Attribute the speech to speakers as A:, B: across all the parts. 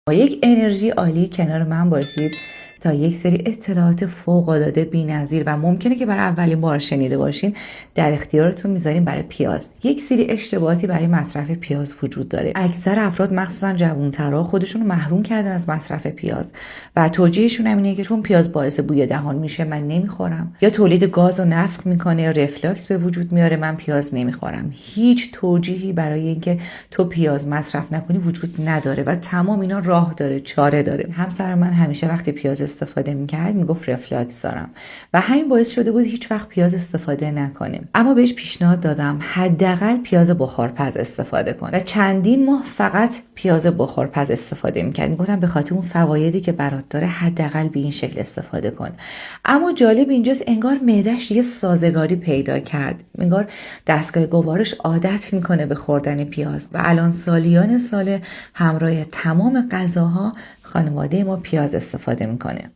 A: با یک انرژی عالی کنار من باشید تا یک سری اطلاعات فوق‌العاده بی‌نظیر و ممکنه که برای اولین بار شنیده باشین در اختیارتون میذاریم برای پیاز. یک سری اشتباهاتی برای مصرف پیاز وجود داره. اکثر افراد مخصوصا جوان‌ترا خودشون رو محروم کردن از مصرف پیاز و توجیهشون اینه که چون پیاز باعث بوی دهان میشه من نمیخورم، یا تولید گاز و نفخ میکنه، رفلاکس به وجود میاره، من پیاز نمیخورم. هیچ توجیهی برای اینکه تو پیاز مصرف نکنی وجود نداره و تمام اینا راه داره، چاره داره. همسر من همیشه وقتی پیاز استفاده میکرد میگفت رفلاکس دارم و همین باعث شده بود هیچ وقت پیاز استفاده نکنیم. اما بهش پیشنهاد دادم حداقل پیاز بخارپز استفاده کن و چندین ماه فقط پیاز بخارپز استفاده میکرد. میگفتم به خاطر اون فوایدی که برات داره حداقل به این شکل استفاده کن. اما جالب اینجاست انگار معده‌اش دیگه سازگاری پیدا کرد، انگار دستگاه گوارش عادت میکنه به خوردن پیاز و الان سالیان سال همراه تمام غذاها خانواده ما پیاز استفاده میکنه.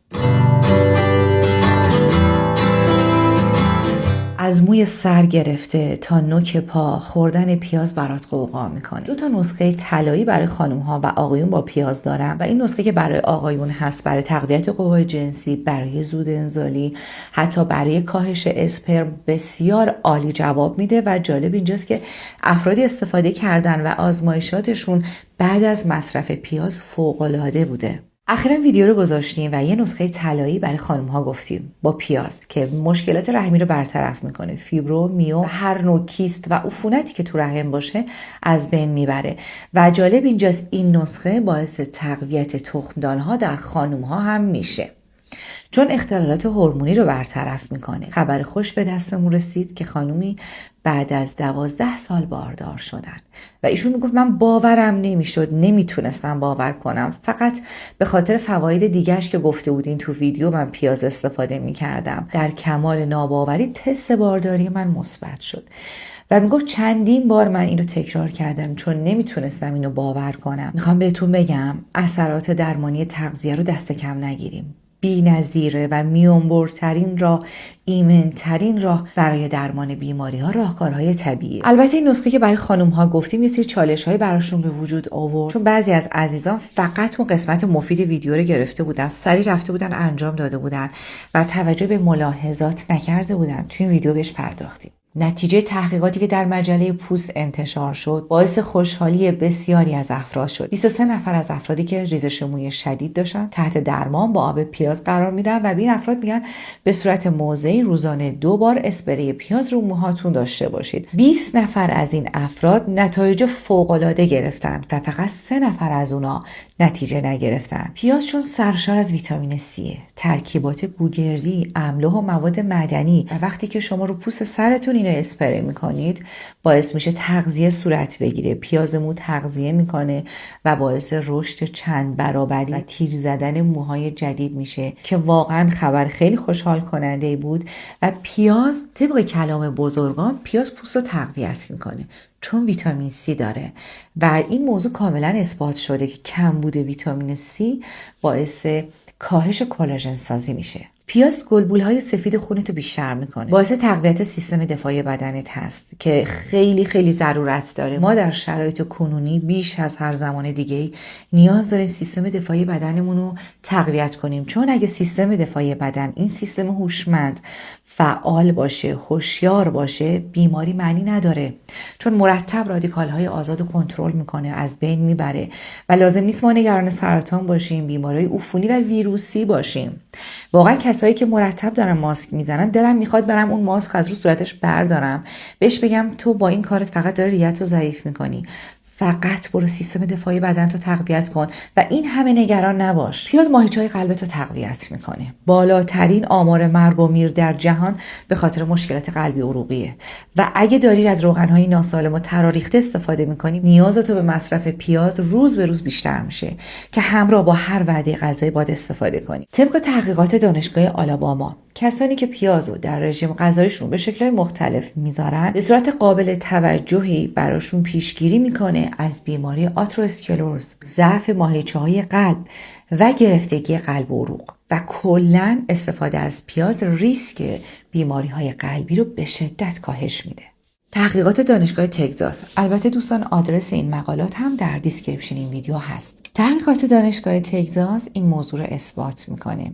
A: از موی سر گرفته تا نوک پا خوردن پیاز برات قوقا میکنه. 2 نسخه طلایی برای خانم ها و آقایون با پیاز دارم و این نسخه که برای آقایون هست برای تقویت قوای جنسی، برای زود انزالی، حتی برای کاهش اسپرم بسیار عالی جواب میده و جالب اینجاست که افرادی استفاده کردن و آزمایشاتشون بعد از مصرف پیاز فوق‌العاده بوده. اخیراً ویدیو رو گذاشتیم و یه نسخه طلایی برای خانم ها گفتیم با پیاز که مشکلات رحمی رو برطرف میکنه، فیبرو، میو، هر نوع کیست و عفونتی که تو رحم باشه از بین میبره و جالب اینجاست این نسخه باعث تقویت تخمدان ها در خانم ها هم میشه چون اختلالات هورمونی رو برطرف میکنه. خبر خوش به دستمون رسید که خانومی بعد از 12 سال باردار شدن و ایشون میگفت من باورم نمیشد، نمیتونستم باور کنم، فقط به خاطر فواید دیگهش که گفته بودین تو ویدیو من پیاز استفاده میکردم. در کمال ناباوری تست بارداری من مثبت شد و میگفت چندین بار من اینو تکرار کردم چون نمیتونستم اینو باور کنم. میخوام بهتون بگم اثرات درمانی تغذیه رو دست کم نگیریم. بی‌نظیره و میانبرترین راه، ایمن‌ترین راه برای درمان بیماری ها راهکارهای طبیعی. البته این نسخه که برای خانم ها گفتیم یه سری چالش های براشون به وجود آورد چون بعضی از عزیزان فقط اون قسمت مفید ویدیو رو گرفته بودن، سری رفته بودن انجام داده بودن و توجه به ملاحظات نکرده بودن. تو این ویدیو بهش پرداختیم. نتیجه تحقیقاتی که در مجله پوست انتشار شد باعث خوشحالی بسیاری از افراد شد. 23 نفر از افرادی که ریزش موی شدید داشتن تحت درمان با آب پیاز قرار میدن و به این افراد میگن به صورت موضعی روزانه 2 بار اسپری پیاز رو موهاتون داشته باشید. 20 نفر از این افراد نتایج فوق‌العاده گرفتن و فقط 3 نفر از اونا نتیجه نگرفتن. پیاز چون سرشار از ویتامین C، ترکیبات گوگردی، املاح و مواد معدنی و وقتی که شما رو پوست سرتون اینو اسپری میکنید باعث میشه تغذیه صورت بگیره. پیاز مو تغذیه میکنه و باعث رشد چند برابری و تیر زدن موهای جدید میشه که واقعا خبر خیلی خوشحال کننده بود. و پیاز طبق کلام بزرگان پیاز پوست رو تقویت میکنه چون ویتامین C داره و این موضوع کاملا اثبات شده که کمبود ویتامین C باعث کاهش کلاژن سازی میشه. پیاز گلبولهای سفید خونتو بیشتر میکنه، باعث تقویت سیستم دفاعی بدنت هست که خیلی خیلی ضرورت داره. ما در شرایط کنونی بیش از هر زمان دیگه‌ای نیاز داریم سیستم دفاعی بدنمون رو تقویت کنیم چون اگه سیستم دفاعی بدن این سیستم هوشمند فعال باشه، هوشیار باشه، بیماری معنی نداره چون مرتب رادیکال‌های آزاد رو کنترل میکنه، از بین میبره و لازم نیست ما نگران سرطان باشیم، بیماری‌های عفونی و ویروسی باشیم. واقعا کسایی که مرتب دارن ماسک میزنن دلم میخواد برم اون ماسک از رو صورتش بردارم بهش بگم تو با این کارت فقط داری ریه‌تو ضعیف میکنی، فقط برو سیستم دفاعی بدنتو تقویت کن و این همه نگران نباش. پیاز ماهیچه‌های قلبتو تقویت میکنه. بالاترین آمار مرگ و میر در جهان به خاطر مشکلات قلبی عروقیه و اگه داری از روغن‌های ناسالم و تراریخته استفاده میکنی نیازتو به مصرف پیاز روز به روز بیشتر میشه که همراه با هر وعده غذایی باید استفاده کنی. طبق تحقیقات دانشگاه آلاباما کسانی که پیازو در رژیم غذایشون به شکل‌های مختلف میذارن به صورت قابل توجهی براشون پیشگیری میکنه از بیماری آترواسکلروز، ضعف ماهیچه‌های قلب و گرفتگی قلب و عروق و کلاً استفاده از پیاز ریسک بیماری‌های قلبی رو به شدت کاهش میده. تحقیقات دانشگاه تگزاس. البته دوستان آدرس این مقالات هم در دیسکریپشن این ویدیو هست. تحقیقات دانشگاه تگزاس این موضوع رو اثبات میکنه.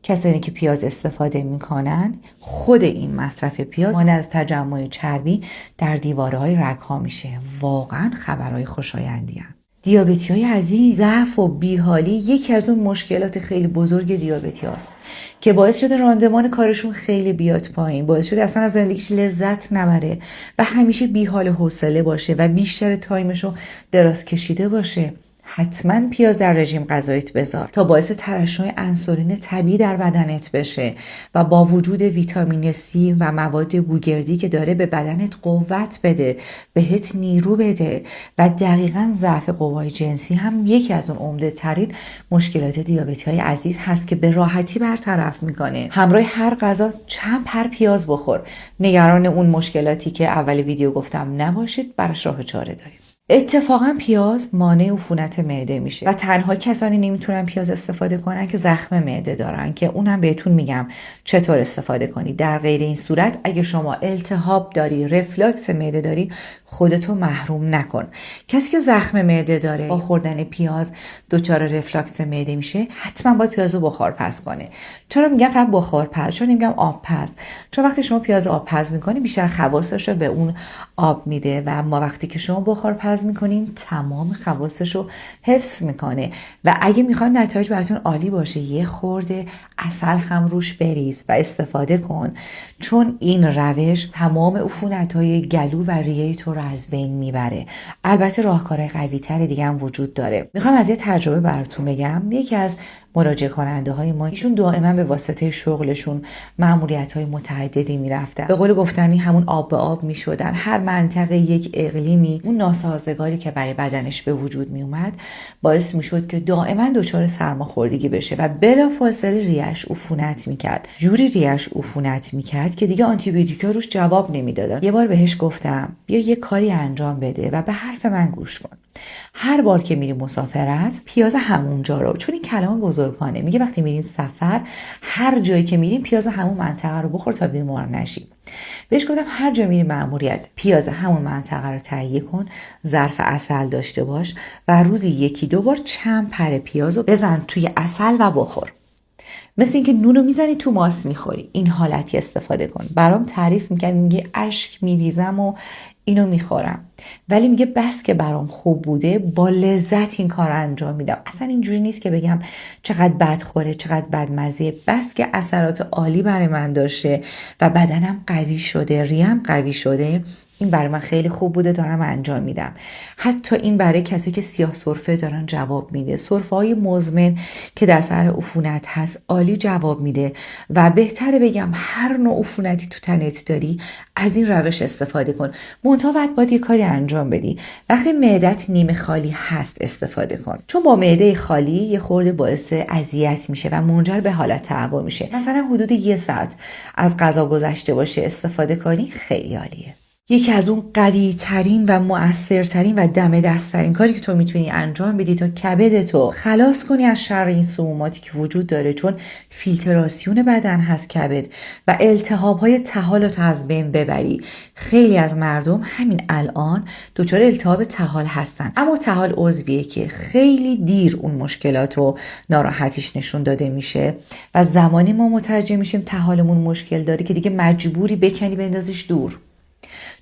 A: کسانی که پیاز استفاده میکنن، خود این مصرف پیاز مانع از تجمع چربی در دیواره‌های رگ‌ها میشه. واقعا خبرهای خوشایندی هست. دیابتی‌های عزیز، ضعف و بیحالی یکی از اون مشکلات خیلی بزرگ دیابتی‌هاست که باعث شده راندمان کارشون خیلی بیاد پایین، باعث شده اصلا از زندگیش لذت نبره و همیشه بیحال حوصله باشه و بیشتر تایمشو دراز کشیده باشه. حتما پیاز در رژیم غذاییت بذار تا باعث ترشح انسولین طبیعی در بدنت بشه و با وجود ویتامین C و مواد گوگردی که داره به بدنت قوت بده، بهت نیرو بده و دقیقاً ضعف قوای جنسی هم یکی از اون عمده ترین مشکلات دیابتی‌های عزیز هست که به راحتی برطرف میکنه. همراه هر غذا چند پر پیاز بخور. نگران اون مشکلاتی که اول ویدیو گفتم نباشید، براش راه چاره داریم. اتفاقا پیاز مانع عفونت معده میشه و تنها کسانی نمیتونن پیاز استفاده کنن که زخم معده دارن، که اونم بهتون میگم چطور استفاده کنید. در غیر این صورت اگه شما التهاب داری، رفلاکس معده داری، خودتو محروم نکن. کسی که زخم معده داره با خوردن پیاز دچار رفلاکس معده میشه، حتما باید پیازو بخار پز کنه. چرا میگم فقط بخار پز؟ چرا نمیگم آب پز؟ چون وقتی شما پیاز آب پز میکنی بیشتر خواصش رو به اون آب میده و ما وقتی که شما بخار پز میکنین تمام خواصش رو حفظ میکنه. و اگه میخوان نتایج براتون عالی باشه، یه خورده عسل هم روش بریز و استفاده کن، چون این روش تمام عفونت‌های گلو و ریه تو رو از بین میبره. البته راهکارهای قوی‌تر دیگه هم وجود داره. میخوام از یه تجربه براتون بگم. یکی از مراجعه کننده های ما، ایشون دائما به واسطه شغلشون مأموریت‌های متعددی میرفتن. به قول گفتنی همون آب به آب میشدن. هر منطقه یک اقلیمی اون ناسازگاری که برای بدنش به وجود می اومد باعث میشد که دائما دچار سرماخوردگی بشه و بلافاصله ریه‌اش عفونت میکرد. جوری ریه‌اش عفونت میکرد که دیگه آنتیبیوتیکا روش جواب نمیدادن. یه بار بهش گفتم بیا یه کاری انجام بده و به حرف من گوش کن. هر بار که میری مسافرت، پیاز همونجا رو، چون این کلام بزرگانه، میگه وقتی میرین سفر هر جایی که میرین پیاز همون منطقه رو بخور تا بیمار نشی. بهش گفتم هر جا میری مأموریت، پیاز همون منطقه رو تهیه کن، ظرف عسل داشته باش و روزی 1-2 بار چند پر پیاز رو بزن توی عسل و بخور. مثل اینکه نونو میزنی تو ماست میخوری. این حالتی استفاده کن. برام تعریف میکنه، میگه اشک میریزم و اینو میخورم، ولی میگه بس که برام خوب بوده با لذت این کار انجام میدم. اصلا اینجوری نیست که بگم چقدر بد خوره، چقدر بد مزه. بس که اثرات عالی برای من داشته و بدنم قوی شده، ریم قوی شده، این برای من خیلی خوب بوده، دارم انجام میدم. حتی این برای کسی که سیاه سرفه دارن جواب میده. سرفه‌های مزمن که در سر عفونت هست عالی جواب میده و بهتره بگم هر نوع عفونتی تو تنت داری از این روش استفاده کن. منتها باید یه کاری انجام بدی. وقتی معدت نیمه خالی هست استفاده کن، چون با معده خالی یه خورده باعث اذیت میشه و منجر به حالت تهوع میشه. مثلا حدود 1 ساعت از غذا گذشته باشه استفاده کنی، خیلی عالیه. یکی از اون قوی ترین و مؤثرترین و دم دستترین کاری که تو میتونی انجام بدی تا کبدتو خلاص کنی از شر این سموماتی که وجود داره، چون فیلتراسیون بدن هست کبد، و التهاب‌های طحال رو از بین ببری. خیلی از مردم همین الان دچار التهاب طحال هستن، اما طحال عضویه که خیلی دیر اون مشکلات و ناراحتیش نشون داده میشه و زمانی ما متوجه میشیم طحالمون مشکل داره که دیگه مجبوری بکنی بندازیش دور،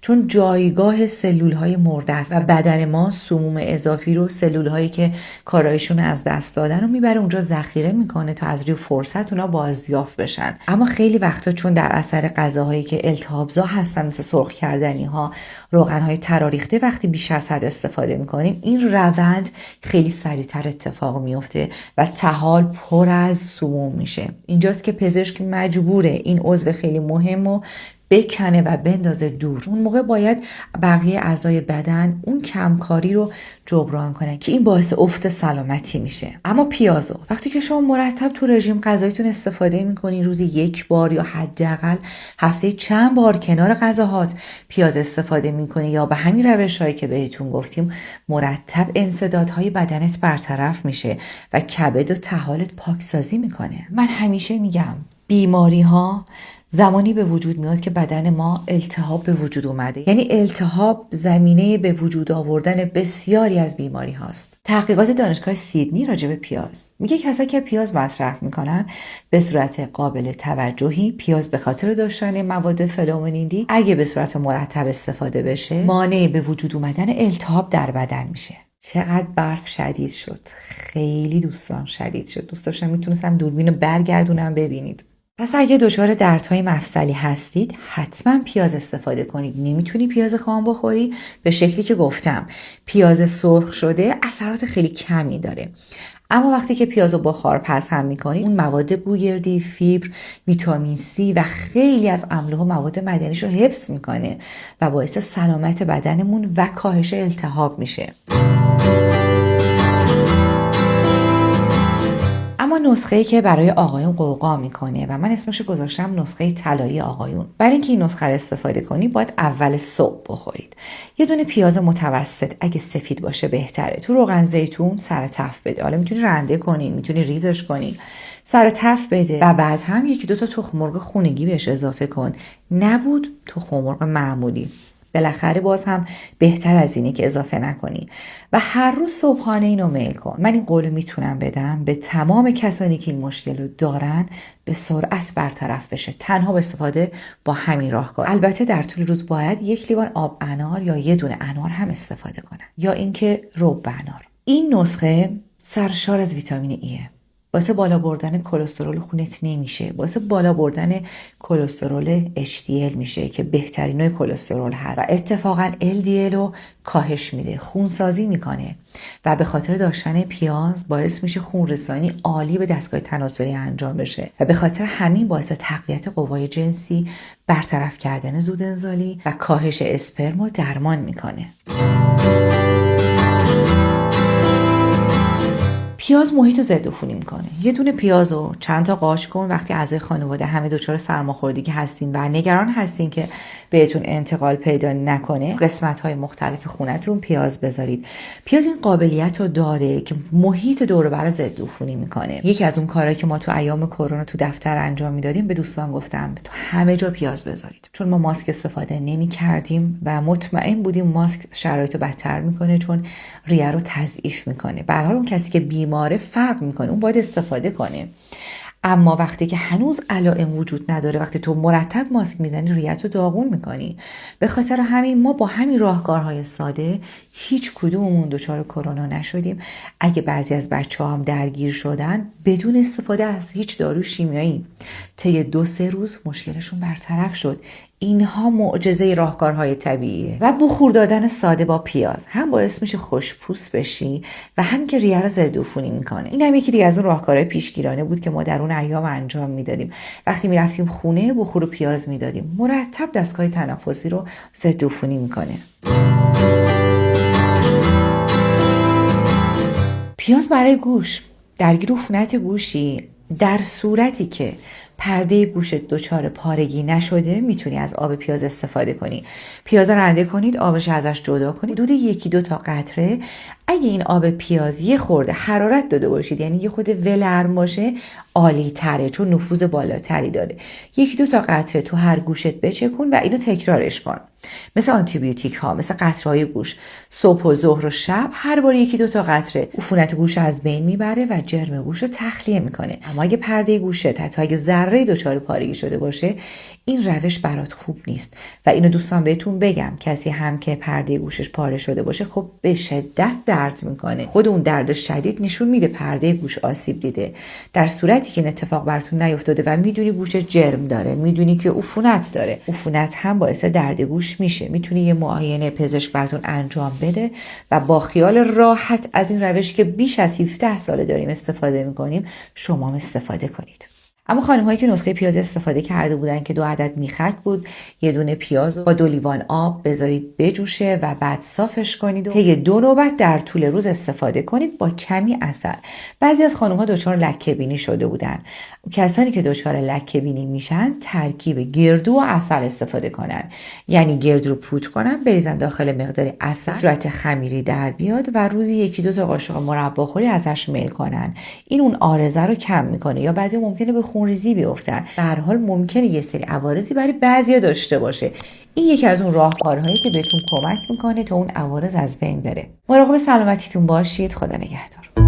A: چون جایگاه سلول‌های مرده است و بدن ما سموم اضافی رو، سلول‌هایی که کارایشون از دست دادن رو میبره اونجا ذخیره میکنه تا از روی فرصت اونا بازیافت بشن. اما خیلی وقتا چون در اثر غذاهایی که التهابزا هستن مثل سرخ کردنی‌ها، روغن‌های تراریخته، وقتی بیش از حد استفاده میکنیم این روند خیلی سریعتر اتفاق میفته و طحال پر از سموم میشه. اینجاست که پزشک مجبوره این عضو خیلی مهمو بکنه و بندازه دور. اون موقع باید بقیه اعضای بدن اون کمکاری رو جبران کنن که این باعث افت سلامتی میشه. اما پیازو وقتی که شما مرتب تو رژیم غذاییتون استفاده میکنین، روزی 1 بار یا حداقل هفته چند بار کنار غذاهات پیاز استفاده میکنی یا به همین روش‌هایی که بهتون گفتیم، مرتب انسدادهای بدنت برطرف میشه و کبد و طحالت پاکسازی میکنه. من همیشه میگم بیماری ها زمانی به وجود میاد که بدن ما التهاب به وجود اومده. یعنی التهاب زمینه به وجود آوردن بسیاری از بیماری هاست. تحقیقات دانشگاه سیدنی راجع به پیاز میگه کسایی که پیاز مصرف میکنن به صورت قابل توجهی پیاز به خاطر داشتن مواد فلاوونید دی اگه به صورت مرتب استفاده بشه مانع به وجود اومدن التهاب در بدن میشه. چقدر برف شدید شد، خیلی دوستان شدید شد. دوست داشتم میتونستم دوربین رو برگردونم ببینید. پس اگه دچار دردهای مفصلی هستید حتما پیاز استفاده کنید. نمیتونی پیاز خام بخوری به شکلی که گفتم. پیاز سرخ شده اثرات خیلی کمی داره. اما وقتی که پیاز رو با خار پزهم میکنید اون مواد گوگردی، فیبر، ویتامین C و خیلی از املاح و مواد معدنیش رو حفظ میکنه و باعث سلامت بدنمون و کاهش التهاب میشه. اما نسخه‌ای که برای آقایون قوقا میکنه و من اسمش رو گذاشتم نسخه طلایی آقایون. برای اینکه این نسخه رو استفاده کنی باید اول صبح بخورید. یه دونه پیاز متوسط اگه سفید باشه بهتره. تو روغن زیتون سر تف بده. حالا میتونی رنده کنی، میتونی ریزش کنی. سر تف بده و بعد هم یکی دو تا تخم مرغ خونگی بهش اضافه کن. نبود تخم مرغ معمولی. بالاخره باز هم بهتر از اینه که اضافه نکنی و هر روز صبحانه اینو میل کن. من این قولو میتونم بدم به تمام کسانی که این مشکل رو دارن به سرعت برطرف بشه تنها با استفاده با همین راهکار. البته در طول روز باید 1 لیوان آب انار یا یه دونه انار هم استفاده کنن یا اینکه ربع انار. این نسخه سرشار از ویتامین ایه. واسه بالا بردن کلسترول خونت نمیشه، واسه بالا بردن کلسترول HDL میشه که بهترین نوع کلسترول هست و اتفاقا LDL رو کاهش میده، خونسازی میکنه و به خاطر داشتن پیاز باعث میشه خونرسانی عالی به دستگاه تناسلی انجام بشه و به خاطر همین باعث تقویت قوای جنسی، برطرف کردن زود انزالی و کاهش اسپرم رو درمان میکنه. پیاز محیط رو ضد عفونی میکنه. یه دونه پیاز رو چند تا قاش کن. وقتی اعضای خانواده همه دچار سرماخوردگی هستین و نگران هستین که بهتون انتقال پیدا نکنه، قسمت‌های مختلف خونتون پیاز بذارید. پیاز این قابلیت رو داره که محیط دور و بر ضد عفونی میکنه. یکی از اون کارهایی که ما تو ایام کرونا تو دفتر انجام میدادیم به دوستان گفتم تو همه جا پیاز بذارید. چون ما ماسک استفاده نمی‌کردیم و مطمئن بودیم ماسک شرایطو بدتر میکنه چون ریه رو تضعیف میکنه. به هر حال اون کسی که بیماره فرق میکنه اون باید استفاده کنه. اما وقتی که هنوز علائم وجود نداره، وقتی تو مرتب ماسک میزنی ریت رو داغون میکنی. به خاطر همین ما با همین راهکارهای ساده هیچ کدوممون دچار کرونا نشدیم. اگه بعضی از بچه‌ها هم درگیر شدن بدون استفاده از هیچ دارو شیمیایی طی 2-3 روز مشکلشون برطرف شد. اینها معجزه راهکارهای طبیعیه. و بخور دادن ساده با پیاز هم باعث میشه خوشپوست بشی و هم که ریه رو ضد عفونی میکنه. این هم یکی دیگه از اون راهکارهای پیشگیرانه بود که ما در اون ایام انجام میدادیم. وقتی میرفتیم خونه بخور و پیاز میدادیم. مرتب دستگاه تنفسی رو ضد عفونی میکنه. پیاز برای گوش، درگیر عفونت گوشی، در صورتی که پرده گوشت دچار پارگی نشده میتونی از آب پیاز استفاده کنی. پیاز رنده کنید، آبش ازش جدا کنید، حدود 1-2 تا قطره. اگه این آب پیاز یه خورده حرارت داده باشید، یعنی یه خورده ولرم باشه، عالی تره چون نفوذ بالاتری داره. 1-2 تا قطره تو هر گوشت بچکون و اینو تکرارش کن. مثل آنتیبیوتیک ها، مثل قطره‌های گوش. صبح و ظهر و شب هر بار 1-2 تا قطره عفونت گوش از بین میبره و جرم گوش رو تخلیه میکنه. اما اگه پرده گوشت حتی اگه ذره دچار پارگی شده باشه، این روش برات خوب نیست و اینو دوستان بهتون بگم. کسی هم که پرده گوشش پاره شده باشه خب به شدت درد میکنه. خود اون درد شدید نشون میده پرده گوش آسیب دیده. در صورتی که این اتفاق براتون نیفتاده و میدونی گوش جرم داره، میدونی که عفونت داره، عفونت هم باعث درد گوش میشه، میتونی یه معاینه پزشک براتون انجام بده و با خیال راحت از این روش که بیش از 17 ساله داریم استفاده میکنیم شما هم استفاده کنید. اما خانم هایی که نسخه پیاز استفاده کرده بودن که 2 عدد میخک بود، یه دونه پیاز با 2 لیوان آب بذارید بجوشه و بعد صافش کنید و طی 2 نوبت در طول روز استفاده کنید با کمی عسل. بعضی از خانم ها دچار لکه بینی شده بودن. کسانی که دچار لکه بینی میشن ترکیب گردو و عسل استفاده کنن. یعنی گردو رو پودر کنن، بریزن داخل مقدار عسل، صورت خمیری در بیاد و روزی 1-2 تا قاشق مربا خوری ازش میل کنن. این اون عارضه رو کم میکنه. یا بعضی ممکنه به خونریزی بیفتن. به هر حال ممکنه یه سری عوارضی برای بعضیا داشته باشه. این یکی از اون راهکارهایی که بهتون کمک میکنه تا اون عوارض از بین بره. مراقب سلامتیتون باشید. خدا نگهدار.